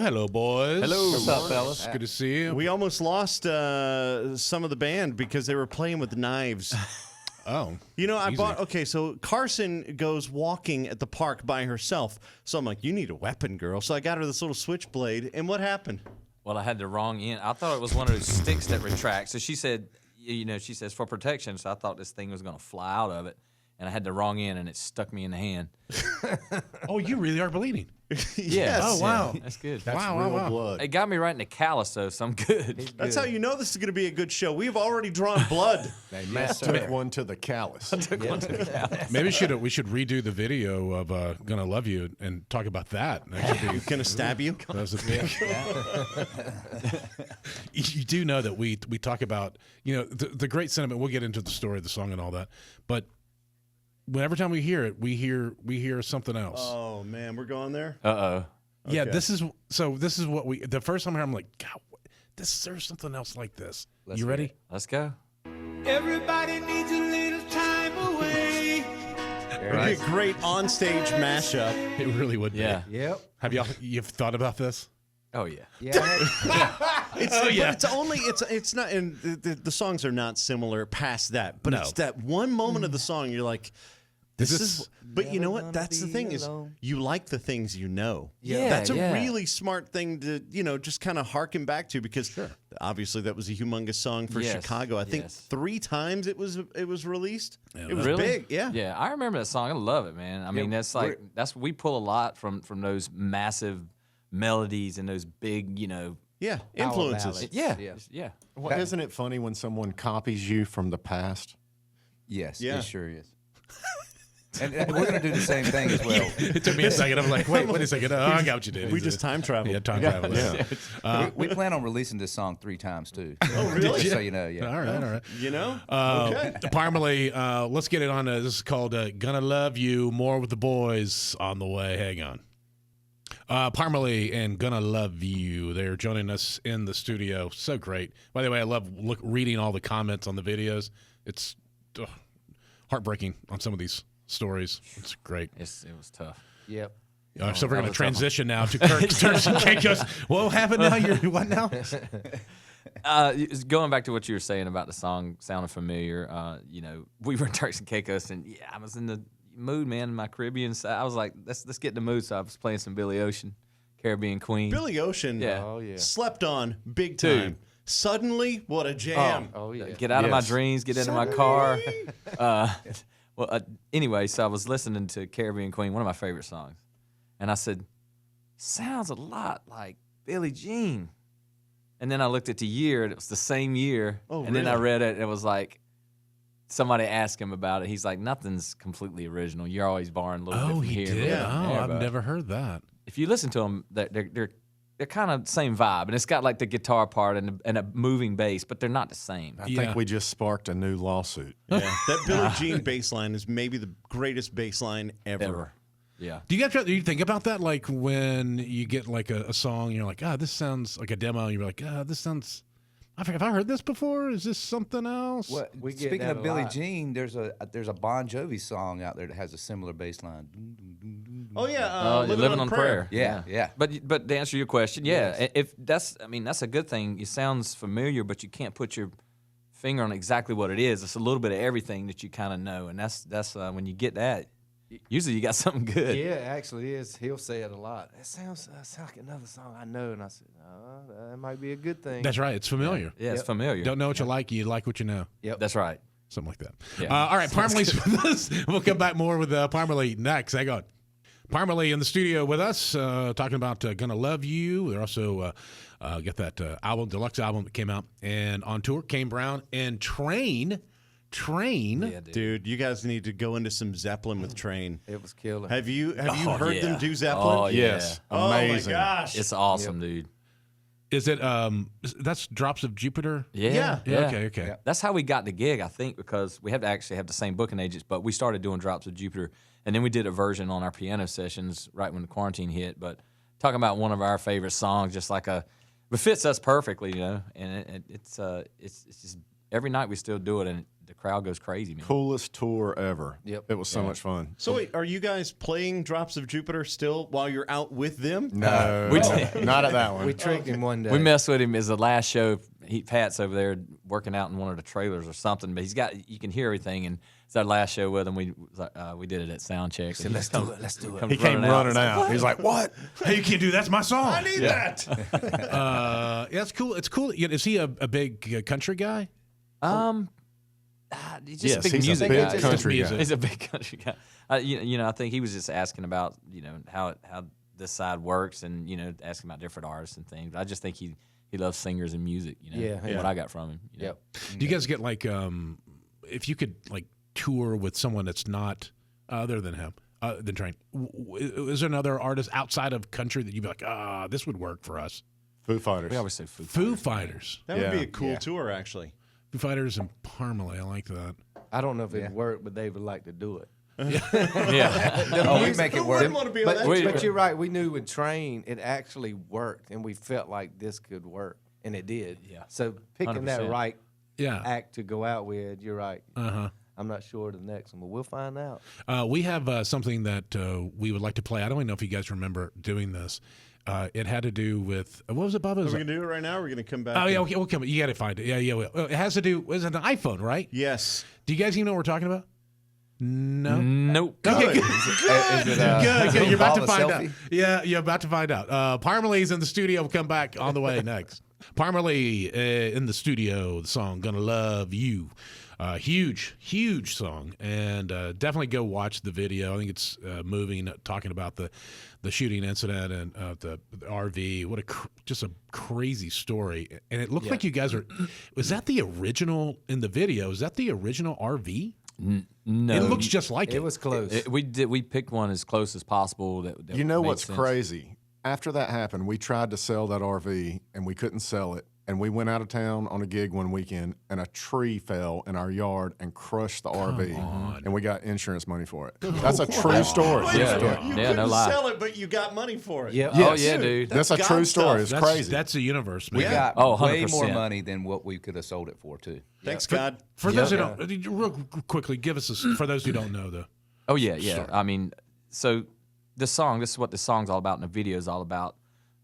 hello, boys. Hello. What's up, fellas? It's good to see you. We almost lost some of the band because they were playing with knives. Oh. You know, easy. so Carson goes walking at the park by herself. So I'm like, you need a weapon, girl. So I got her this little switchblade. And what happened? Well, I had the wrong end. I thought it was one of those sticks that retract. So she said, she says for protection. So I thought this thing was going to fly out of it. And I had the wrong end, and it stuck me in the hand. Oh, you really are bleeding. Yes. Oh, wow. Yeah, that's good. That's Wow, real wow, wow. blood. It got me right in the callus, though, so I'm good. That's how you know this is going to be a good show. We've already drawn blood. Matt took one to the callus. Maybe we should redo the video of "Gonna Love You" and talk about that. That should be, Gonna stab you? that was a big. You do know that we talk about the great sentiment. We'll get into the story of the song and all that, but every time we hear it, we hear something else. Oh, man. We're going there? Uh-oh. Yeah, Okay. this is what we. The first time I heard, I'm like, God, there's something else like this. You ready? Let's go. Everybody needs a little time away. It'd be a great onstage mashup. It really would be. Yeah. Yep. Have you've thought about this? Oh, yeah. It's not, and the songs are not similar past that, but No. it's that one moment of the song you're like, this Is is. this- But you know what? That's the thing is, you like the things you know. Yeah, that's a yeah. really smart thing to just kind of harken back to because obviously that was a humongous song for Yes, Chicago. I think yes. 3 times it was released. Yeah, it was Really? big. Yeah. Yeah, I remember that song. I love it, man. I mean, we pull a lot from those massive melodies and those big, Yeah. Influences. ballads. yeah. Well, isn't it funny when someone copies you from the past? Yes, Yeah. it sure is. and we're going to do the same thing as well. It took me a second. I'm like, wait a second. Oh, I got what you did. We just time travel. Yeah, time travel. Yeah. We plan on releasing this song 3 times too. Oh, really? Just so you know, yeah. All right. You know? Parmalee, let's get it on. This is called "Gonna Love You." More with the boys on the way. Hang on. Parmalee and "Gonna Love You." They're joining us in the studio. So great. By the way, I love reading all the comments on the videos. It's heartbreaking on some of these stories. It's great. It was tough. Yep. So we're going to was transition now to Kirk Turks and Caicos. What happened now? You're what now? Going back to what you were saying about the song sounding familiar, we were in Turks and Caicos, and I was in the mood, man, in my Caribbean side. I was like, let's get in the mood. So I was playing some Billy Ocean, Caribbean Queen. Billy Ocean Yeah. slept on big Dude. time. Suddenly, what a jam. Oh yeah. Get out of my Yes. dreams, get into my car. Anyway, so I was listening to Caribbean Queen, one of my favorite songs. And I said, sounds a lot like Billie Jean. And then I looked at the year, and it was the same year. Oh, and then I really? read it, and it was like, somebody asked him about it. He's like, nothing's completely original. You're always borrowing a little bit Oh, from he here. a did. little bit Oh, from there, I've but never heard that. If you listen to them, they're kind of the same vibe. And it's got like the guitar part and a moving bass, but they're not the same. I Yeah. think we just sparked a new lawsuit. Yeah. That Billie Jean bass line is maybe the greatest bass line ever. Yeah. Do you think about that? Like when you get like a song, you're like, this sounds like a demo. And you're like, this sounds. Have I heard this before? Is this something else? What, We get speaking that of a Billie lot. Jean, there's a Bon Jovi song out there that has a similar bass line. Oh, yeah. Living on Prayer. Yeah. But to answer your question, if that's a good thing. It sounds familiar, but you can't put your finger on exactly what it is. It's a little bit of everything that you kind of know, and that's when you get that. Usually, you got something good. Yeah, it actually is. He'll say it a lot. That sounds like another song I know. And I said, that might be a good thing. That's right. It's familiar. Yeah, it's familiar. Don't know what you like what you know. That's right. Something like that. Yeah. All right, Parmalee's with us. We'll come back more with Parmalee next. Hang on. Parmalee in the studio with us, talking about Gonna Love You. They're also got that deluxe album that came out, and on tour, Kane Brown and Train. Yeah, Dude, you guys need to go into some Zeppelin with Train. It was killer. Have you Oh, heard yeah. them do Zeppelin? Oh, yeah. Yes. Oh, Amazing. my gosh. It's awesome, dude. Is it that's Drops of Jupiter? Yeah. Okay. That's how we got the gig, I think, because we have to actually have the same booking agents, but we started doing Drops of Jupiter, and then we did a version on our piano sessions right when the quarantine hit. But talking about one of our favorite songs, just like it fits us perfectly, and it's just every night we still do it, and the crowd goes crazy, man. Coolest tour ever. Yep. It was so much fun. So wait, are you guys playing Drops of Jupiter still while you're out with them? No, not at that one. We tricked him one day. We messed with him as the last show. Pat's over there working out in one of the trailers or something, but you can hear everything. And it's our last show with him. We did it at sound check. Said, let's do it. Let's do it. He came running out. He's like, "What? Hey, you can't do that's my song. I need that. Yeah, it's cool. It's cool. Is he a big country guy? He's just Yes, a big he's a music big guy. country guy. He's a big country guy. You know, I think he was just asking about how this side works, and asking about different artists and things. But I just think he loves singers and music. Yeah. What I got from him. Yep. Do you guys get like if you could like tour with someone that's not other than him, than Train? Is there another artist outside of country that you'd be like, this would work for us? Foo Fighters. We always say Foo Fighters. That would be Yeah. a cool tour, actually. Foo Fighters and Parmalee. I like that. I don't know if it'd work, but they would like to do it. Yeah. Oh, we make it Who work. wouldn't want to be on But, that? but you're right. We knew with Train, it actually worked, and we felt like this could work, and it did. Yeah. So picking that 100%. right Yeah. act to go out with, you're right. Uh-huh. I'm not sure the next one, but we'll find out. We have something that we would like to play. I don't even know if you guys remember doing this. It had to do with what was it, Bubba? Are we going to do it right now? Or are we going to come back? Oh yeah, and- okay, we'll come. You got to find it. Yeah. It has to do. It's an iPhone, right? Yes. Do you guys even know what we're talking about? No. Nope. Okay, good. Is it, Good. You're about to involve a find out. selfie? Yeah, you're about to find out. Parmalee's in the studio. We'll come back on the way next. Parmalee in the studio. The song "Gonna Love You." Huge song, and definitely go watch the video. I think it's moving, talking about the shooting incident and the RV. What just a crazy story. And it looked like you guys are. Was that the original in the video? Is that the original RV? No. It looks just like it. It was close. We picked one as close as possible. That You know made what's sense. crazy? After that happened, we tried to sell that RV and we couldn't sell it. And we went out of town on a gig one weekend, and a tree fell in our yard and crushed the RV, and we got insurance money for it. That's a true story. Wait, Yeah, so yeah. you Yeah, couldn't no lie. sell it, but you got money for it. Yep. Oh yeah, dude. That's a God true story. stuff. It's crazy. That's the universe, man. We got Oh, way 100%. more money than what we could have sold it for, too. Thanks, God. For those who don't, real quickly, give us for those who don't know though. Oh yeah. I mean, so this is what the song's all about, and the video is all about.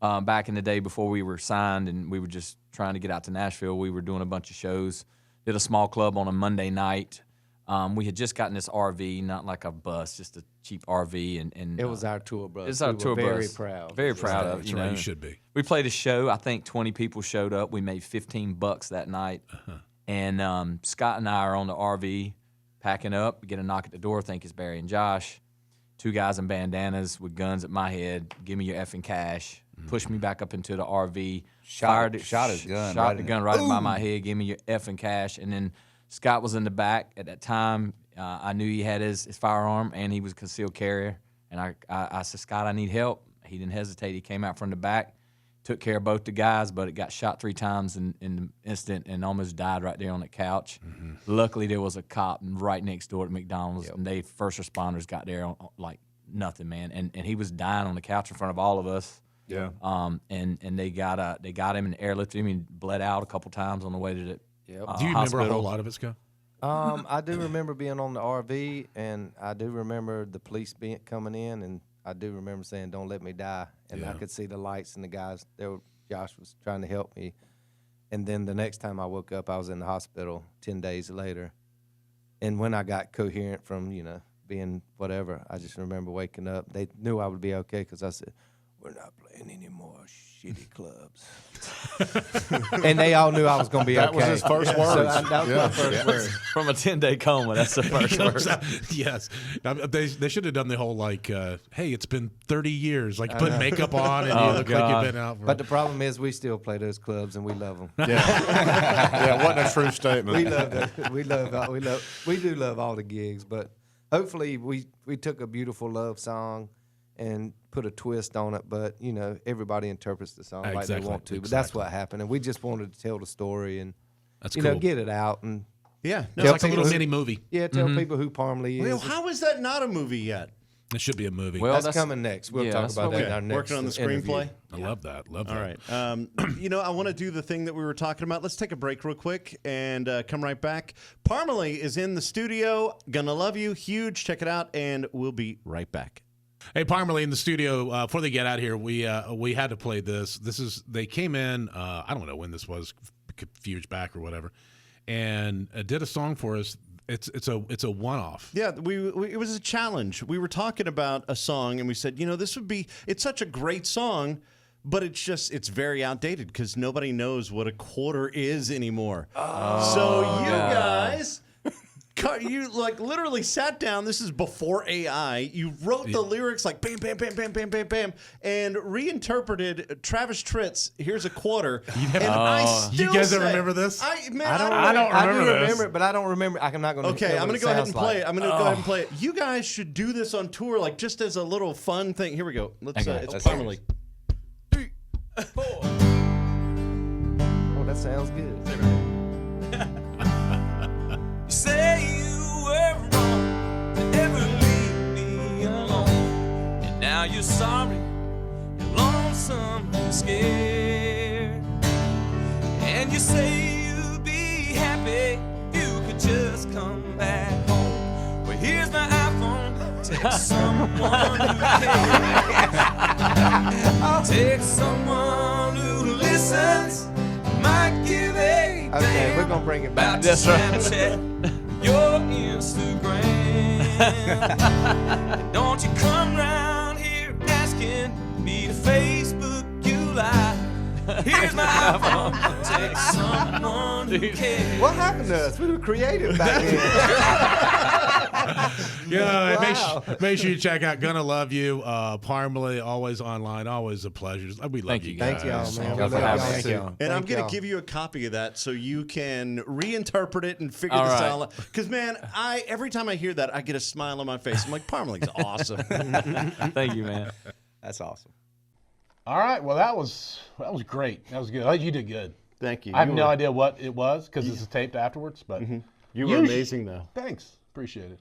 Back in the day before we were signed and we were just trying to get out to Nashville, we were doing a bunch of shows. Did a small club on a Monday night. We had just gotten this RV, not like a bus, just a cheap RV, and It was our tour bus. it's our We tour were very bus. proud. Very proud of. That's You right. know, You should be. We played a show. I think 20 people showed up. We made $15 that night. And Scott and I are on the RV packing up. We get a knock at the door. Think it's Barry and Josh. Two guys in bandanas with guns at my head. Give me your effing cash. Push me back up into the RV. Shot his gun Shot right the in gun it. right by my head. Give me your effing cash. And then Scott was in the back at that time. I knew he had his firearm and he was a concealed carrier. And I said, Scott, I need help. He didn't hesitate. He came out from the back, took care of both the guys, but it got shot 3 times in the instant and almost died right there on the couch. Luckily, there was a cop right next door at McDonald's, and they first responders got there on, like nothing, man. And he was dying on the couch in front of all of us. Yeah. And they got him and airlifted him and bled out a couple times on the way to the Do you remember a hospital. whole lot of it, Scott? I do remember being on the RV, and I do remember the police coming in, and I do remember saying, "Don't let me die." And I could see the lights and the guys. Josh was trying to help me, and then the next time I woke up, I was in the hospital 10 days later. And when I got coherent from being whatever, I just remember waking up. They knew I would be okay because I said, "We're not playing any more shitty clubs," and they all knew I was going to be That okay. was his first So words. that was my first word. From a 10-day coma. That's the first word. Yes. They should have done the whole like, hey, it's been 30 years. Like put makeup on and you look like God. you've been out for But the problem is, we still play those clubs and we love them. Yeah, it wasn't a true statement. We love that. We do love all the gigs. But hopefully, we took a beautiful love song and put a twist on it. But everybody interprets the song like they Exactly, want to. But that's exactly. what happened, and we just wanted to tell the story and That's you know cool. get it out and Yeah. No, It's like a people little who- mini movie. tell people who Parmalee is. Well, how is that not a movie yet? It should be a movie. Well, That's coming next. We'll talk about that in our next Working on the interview. screenplay. I love that. Love that. All right. I want to do the thing that we were talking about. Let's take a break real quick and come right back. Parmalee is in the studio. Gonna love you. Huge. Check it out, and we'll be right back. Hey, Parmalee in the studio. Before they get out here, we had to play this. They came in. I don't know when this was, a few years back or whatever, and did a song for us. It's a one-off. Yeah, it was a challenge. We were talking about a song, and we said, it's such a great song, but it's very outdated because nobody knows what a quarter is anymore. So you guys, you like literally sat down. This is before AI. You wrote the lyrics like bam, bam, bam, bam, bam, bam, bam, and reinterpreted Travis Tritt's "Here's a Quarter." You guys don't remember this? I do remember it, but I don't remember. I'm not going to. Okay, I'm going to go ahead and play it. I'm going to go ahead and play it. You guys should do this on tour, like just as a little fun thing. Here we go. It's Parmalee. 3, 4. Oh, that sounds good. You say you were wrong to ever leave me alone, and now you're sorry, you're lonesome, you're scared, and you say you'd be happy if you could just come back home. Well, here's my iPhone, text someone who cares, text someone who listens, might give a Okay, we're gonna bring it back. That's right. Your Instagram. And don't you come round here asking me to Facebook you live. Here's my iPhone. Text someone who cares. What happened to us? We were creative back then. Yeah, Wow. make sure you check out Gonna Love You. Parmalee, always online, always a pleasure. We love you guys. Thank y'all, man. Y'all We for love having y'all us. too. And Thank I'm going y'all. to give you a copy of that so you can reinterpret it and figure All this right. out. Because, man, every time I hear that, I get a smile on my face. I'm like, Parmalee's awesome. Thank you, man. That's awesome. All right, well, that was great. That was good. You did good. Thank you. I have no idea what it was because this is taped afterwards, but You were amazing, though. thanks. Appreciate it.